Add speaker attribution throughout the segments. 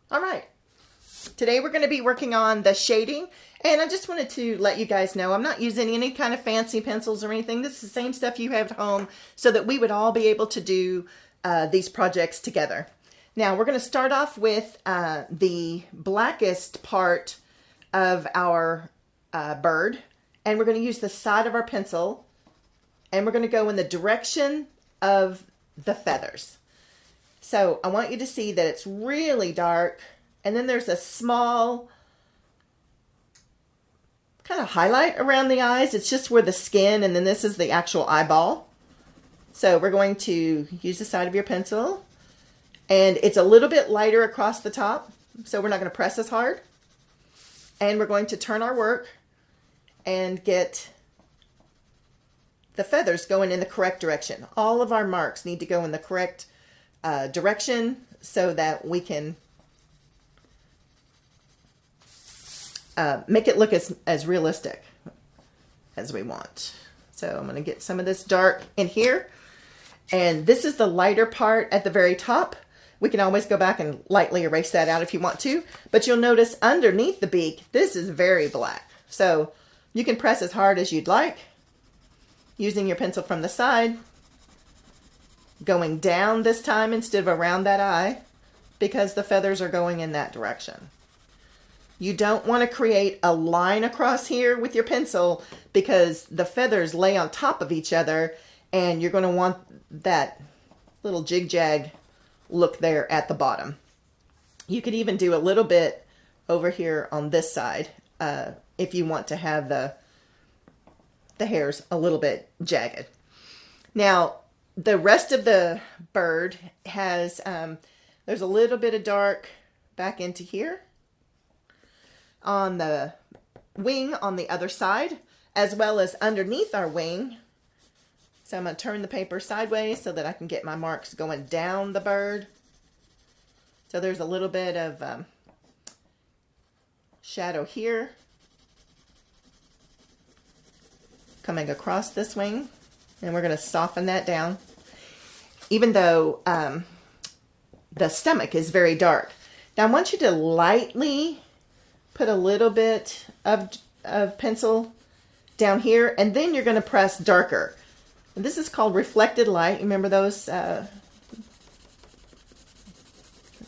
Speaker 1: All right. Today we're going to be working on the shading, and I just wanted to let you guys know I'm not using any kind of fancy pencils or anything. This is the same stuff you have at home so that we would all be able to do these projects together. Now we're going to start off with the blackest part of our bird, and we're going to use the side of our pencil, and we're going to go in the direction of the feathers. So I want you to see that it's really dark, and then there's a small kind of highlight around the eyes. It's just where the skin, and then this is the actual eyeball. So we're going to use the side of your pencil, and it's a little bit lighter across the top, so we're not going to press as hard. And we're going to turn our work and get the feathers going in the correct direction. All of our marks need to go in the correct direction so that we can make it look as realistic as we want. So I'm going to get some of this dark in here. And this is the lighter part at the very top. We can always go back and lightly erase that out if you want to. But you'll notice underneath the beak, this is very black. So you can press as hard as you'd like, using your pencil from the side, going down this time instead of around that eye, because the feathers are going in that direction. You don't want to create a line across here with your pencil because the feathers lay on top of each other, and you're going to want that little jig-jag look there at the bottom. You could even do a little bit over here on this side if you want to have the hairs a little bit jagged. Now, the rest of the bird has, there's a little bit of dark back into here on the wing on the other side, as well as underneath our wing. So I'm going to turn the paper sideways so that I can get my marks going down the bird. So there's a little bit of shadow here coming across this wing, and we're going to soften that down, even though the stomach is very dark. Now I want you to lightly put a little bit of pencil down here, and then you're going to press darker. And this is called reflected light. Remember those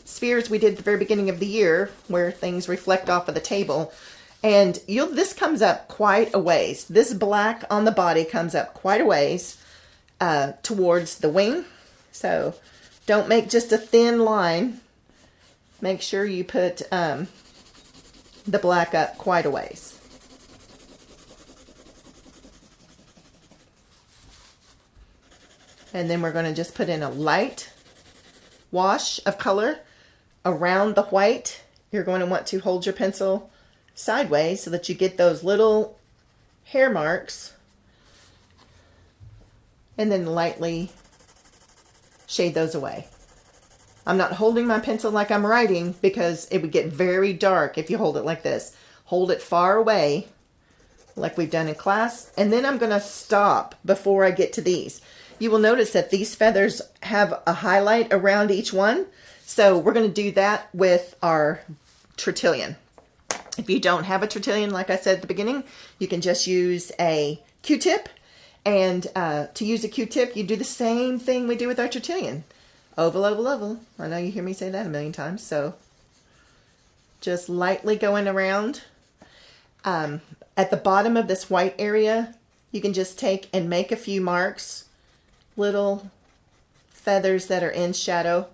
Speaker 1: spheres we did at the very beginning of the year where things reflect off of the table? And this comes up quite a ways. This black on the body comes up quite a ways towards the wing. So don't make just a thin line. Make sure you put the black up quite a ways. And then we're going to just put in a light wash of color around the white. You're going to want to hold your pencil sideways so that you get those little hair marks, and then lightly shade those away. I'm not holding my pencil like I'm writing because it would get very dark if you hold it like this. Hold it far away like we've done in class, and then I'm going to stop before I get to these. You will notice that these feathers have a highlight around each one, so we're going to do that with our Tertullian. If you don't have a Tertullian, like I said at the beginning, you can just use a Q-tip. And to use a Q-tip, you do the same thing we do with our Tertullian. Oval, oval, oval. I know you hear me say that a million times. So just lightly going around. At the bottom of this white area, you can just take and make a few marks. Little feathers that are in shadow.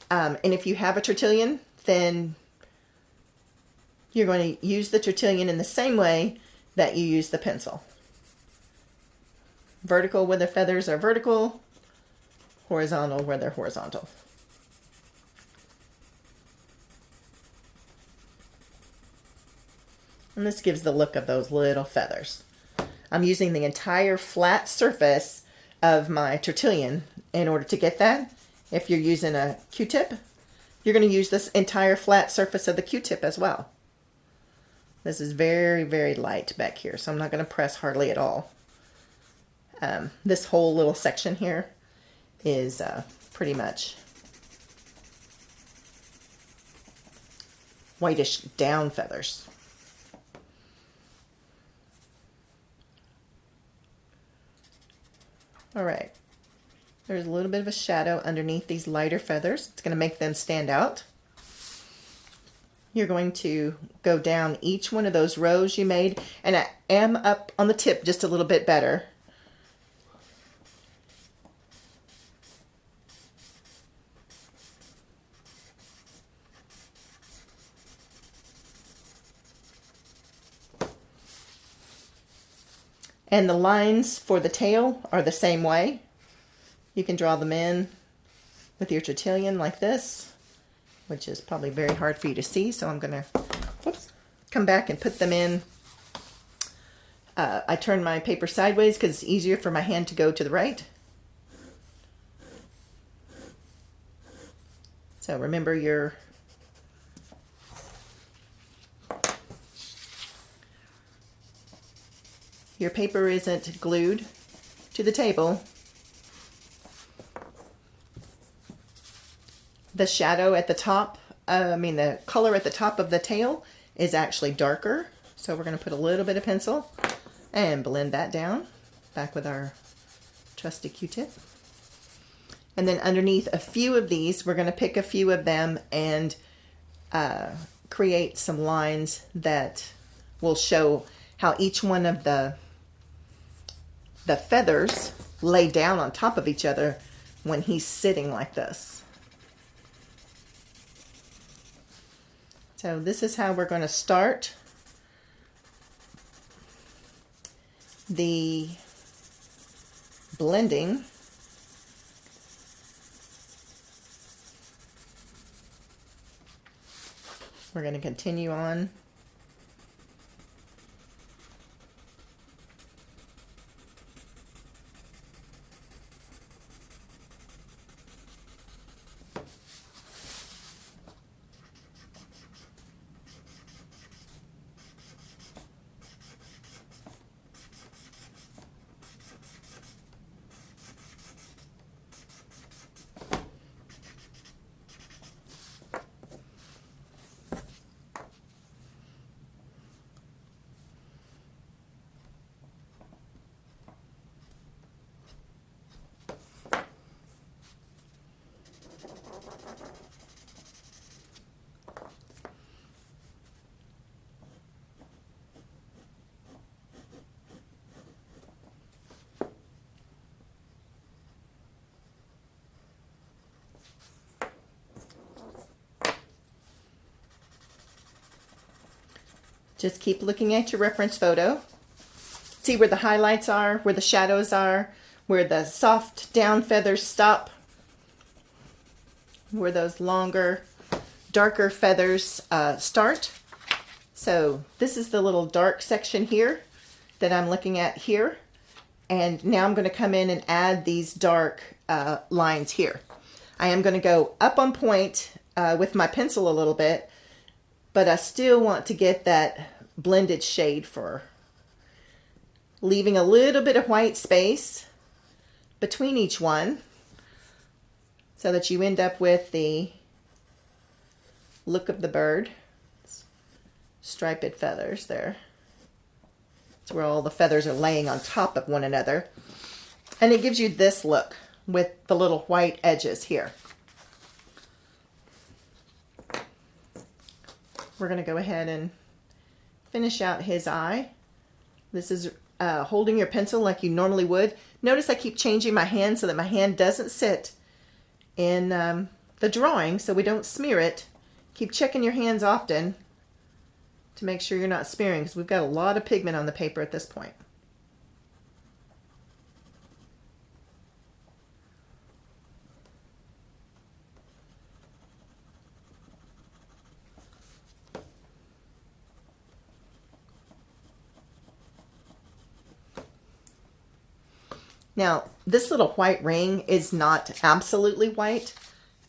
Speaker 1: And if you have a Tertullian, then you're going to use the Tertullian in the same way that you use the pencil. Vertical where the feathers are vertical, horizontal where they're horizontal. And this gives the look of those little feathers. I'm using the entire flat surface of my Tertullian in order to get that. If you're using a Q-tip, you're going to use this entire flat surface of the Q-tip as well. This is very, very light back here, so I'm not going to press hardly at all. This whole little section here is pretty much whitish down feathers. All right, there's a little bit of a shadow underneath these lighter feathers. It's going to make them stand out. You're going to go down each one of those rows you made, and I am up on the tip just a little bit better. And the lines for the tail are the same way. You can draw them in with your tortillon like this, which is probably very hard for you to see, so I'm going to come back and put them in. I turn my paper sideways because it's easier for my hand to go to the right. So remember your paper isn't glued to the table. The shadow at the top, the color at the top of the tail is actually darker. So we're going to put a little bit of pencil and blend that down, back with our trusty Q-tip. And then underneath a few of these, we're going to pick a few of them and create some lines that will show how each one of the feathers lay down on top of each other when he's sitting like this. So this is how we're going to start the blending. We're going to continue on. Just keep looking at your reference photo. See where the highlights are, where the shadows are, where the soft down feathers stop, where those longer, darker feathers start. So this is the little dark section here that I'm looking at here. And now I'm going to come in and add these dark lines here. I am going to go up on point with my pencil a little bit, but I still want to get that blended shade for leaving a little bit of white space between each one so that you end up with the look of the bird. Striped feathers there. It's where all the feathers are laying on top of one another. And it gives you this look with the little white edges here. We're going to go ahead and finish out his eye. This is holding your pencil like you normally would. Notice I keep changing my hand so that my hand doesn't sit in the drawing so we don't smear it. Keep checking your hands often to make sure you're not smearing because we've got a lot of pigment on the paper at this point. Now, this little white ring is not absolutely white,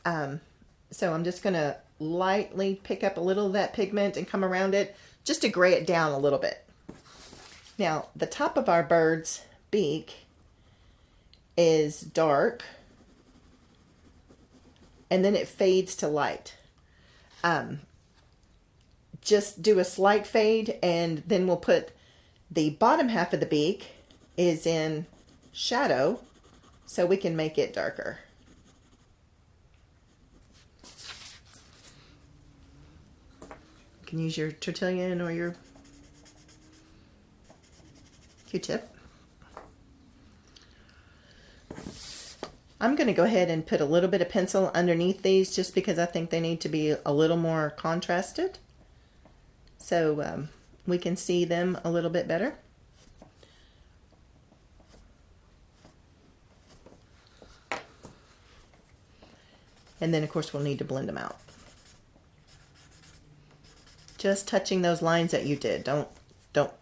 Speaker 1: so I'm just going to lightly pick up a little of that pigment and come around it just to gray it down a little bit. Now, the top of our bird's beak is dark, and then it fades to light. just do a slight fade, and then we'll put the bottom half of the beak is in shadow so we can make it darker. You can use your Tertullian or your Q-tip. I'm going to go ahead and put a little bit of pencil underneath these just because I think they need to be a little more contrasted so we can see them a little bit better. And then of course we'll need to blend them out. Just touching those lines that you did. Don't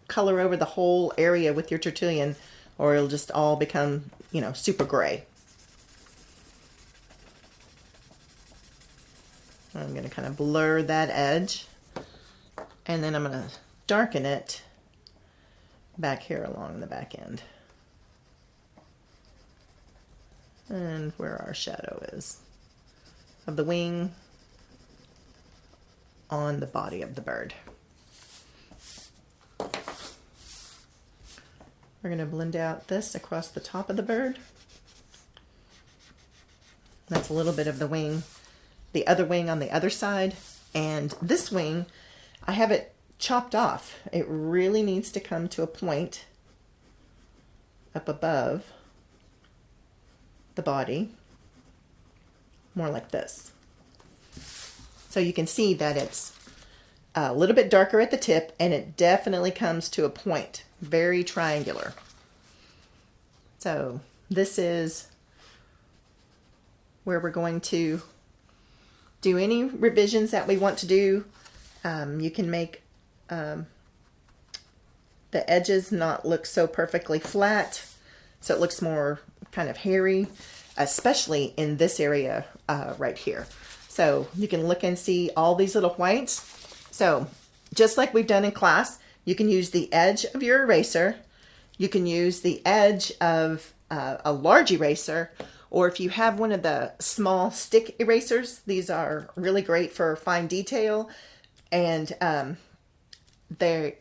Speaker 1: color over the whole area with your Tertullian or it'll just all become, you know, super gray. I'm going to kind of blur that edge, and then I'm going to darken it back here along the back end. And where our shadow is of the wing on the body of the bird. We're going to blend out this across the top of the bird. That's a little bit of the wing. The other wing on the other side, and this wing I have it chopped off. It really needs to come to a point up above the body, more like this. So you can see that it's a little bit darker at the tip, and it definitely comes to a point, very triangular. So this is where we're going to do any revisions that we want to do. You can make the edges not look so perfectly flat, so it looks more kind of hairy, especially in this area right here. So you can look and see all these little whites. So just like we've done in class, you can use the edge of your eraser. You can use the edge of a large eraser, or if you have one of the small stick erasers, these are really great for fine detail. And they're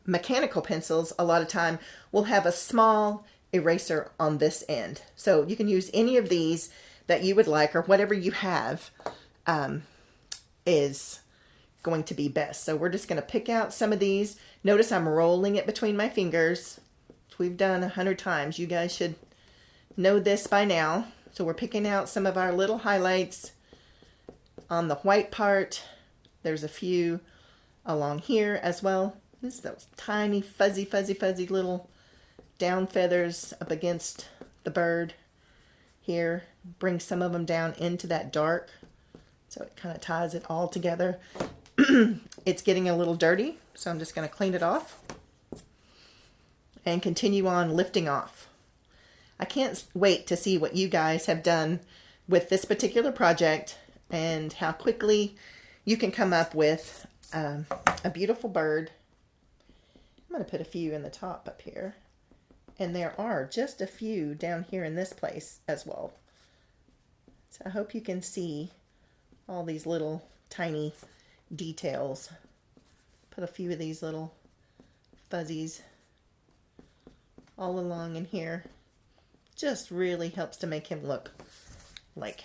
Speaker 1: mechanical pencils, a lot of time, will have a small eraser on this end. So you can use any of these that you would like, or whatever you have is going to be best. So we're just going to pick out some of these. Notice I'm rolling it between my fingers, which we've done 100 times. You guys should know this by now. So we're picking out some of our little highlights on the white part. There's a few along here as well. This is those tiny fuzzy little down feathers up against the bird here. Bring some of them down into that dark, so it kind of ties it all together. It's getting a little dirty, so I'm just going to clean it off and continue on lifting off. I can't wait to see what you guys have done with this particular project and how quickly you can come up with a beautiful bird. I'm going to put a few in the top up here, and there are just a few down here in this place as well. So I hope you can see all these little tiny details. Put a few of these little fuzzies all along in here. Just really helps to make him look like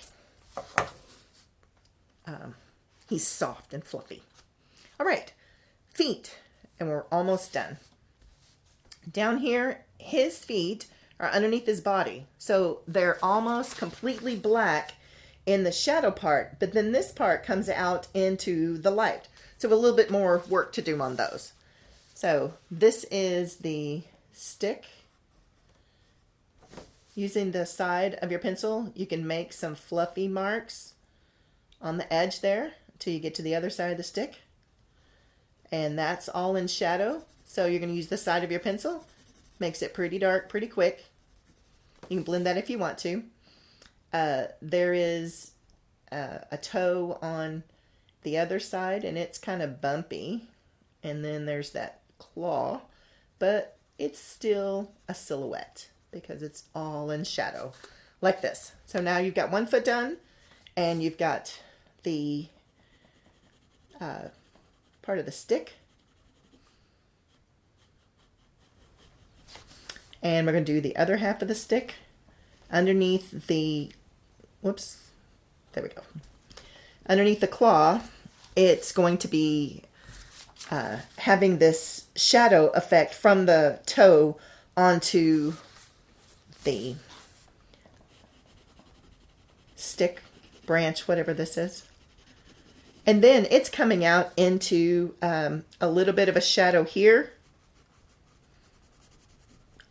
Speaker 1: he's soft and fluffy. All right, feet, and we're almost done. Down here, his feet are underneath his body, so they're almost completely black in the shadow part, but then this part comes out into the light. So a little bit more work to do on those. So this is the stick. Using the side of your pencil, you can make some fluffy marks on the edge there until you get to the other side of the stick. And that's all in shadow. So you're going to use the side of your pencil. Makes it pretty dark, pretty quick. You can blend that if you want to. There is a toe on the other side, and it's kind of bumpy. And then there's that claw, but it's still a silhouette because it's all in shadow, like this. So now you've got one foot done, and you've got the part of the stick. And we're going to do the other half of the stick underneath the, whoops, there we go. Underneath the claw, it's going to be having this shadow effect from the toe onto the stick, branch, whatever this is. And then it's coming out into a little bit of a shadow here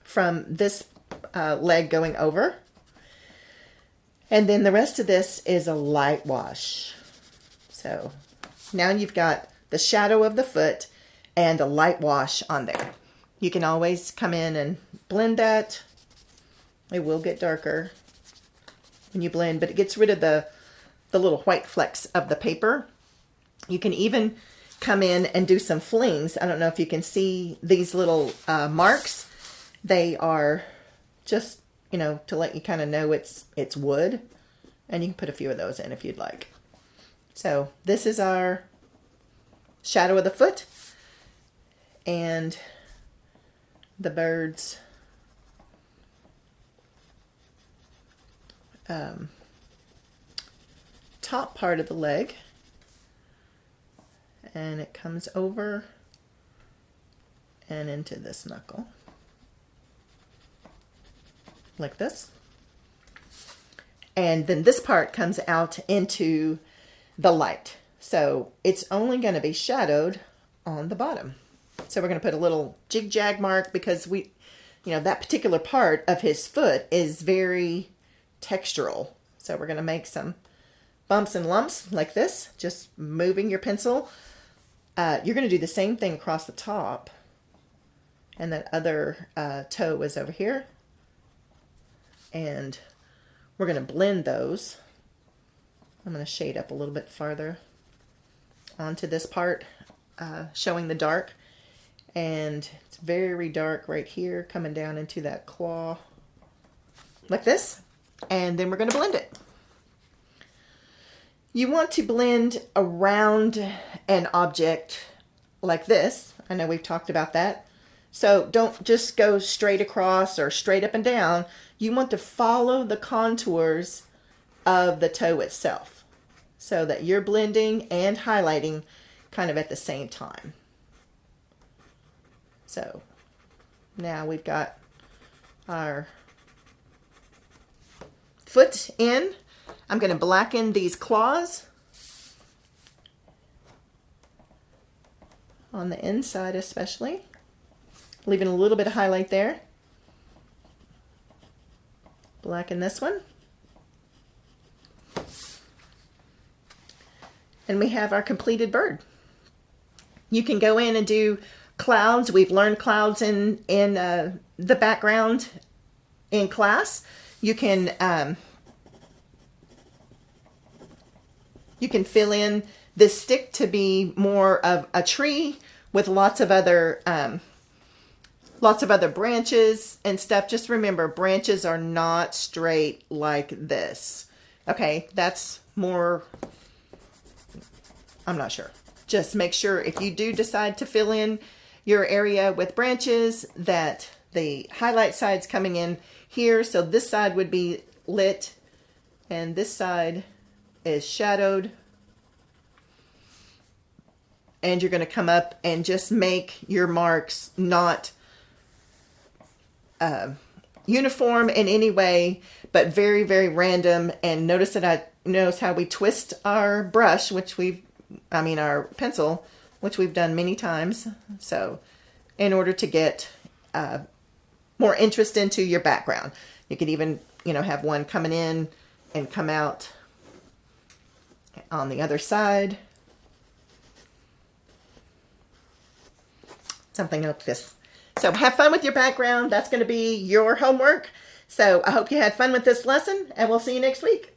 Speaker 1: from this leg going over. And then the rest of this is a light wash. So now you've got the shadow of the foot and a light wash on there. You can always come in and blend that. It will get darker when you blend, but it gets rid of the little white flecks of the paper. You can even come in and do some flings. I don't know if you can see these little marks. They are just, you know, to let you kind of know it's wood. And you can put a few of those in if you'd like. So this is our shadow of the foot and the bird's top part of the leg. And it comes over and into this knuckle. Like this. And then this part comes out into the light. So it's only going to be shadowed on the bottom. So we're going to put a little jig-jag mark because we, you know, that particular part of his foot is very textural. So we're going to make some bumps and lumps like this, just moving your pencil. You're going to do the same thing across the top. And that other toe is over here. And we're going to blend those. I'm going to shade up a little bit farther onto this part, showing the dark. And it's very dark right here, coming down into that claw like this. And then we're going to blend it. You want to blend around an object like this. I know we've talked about that. So don't just go straight across or straight up and down. You want to follow the contours of the toe itself so that you're blending and highlighting kind of at the same time. So now we've got our foot in. I'm going to blacken these claws on the inside especially, leaving a little bit of highlight there. Blacken this one. And we have our completed bird. You can go in and do clouds. We've learned clouds in the background in class. You can fill in this stick to be more of a tree with lots of other branches and stuff. Just remember, branches are not straight like this. Okay, that's more, I'm not sure. Just make sure if you do decide to fill in your area with branches that the highlight side's coming in here. So this side would be lit and this side is shadowed. And you're going to come up and just make your marks not uniform in any way, but very, very random. And notice how we twist our brush, our pencil, which we've done many times. So in order to get more interest into your background, you could even, have one coming in and come out on the other side. Something like this. So have fun with your background. That's going to be your homework. So I hope you had fun with this lesson, and we'll see you next week.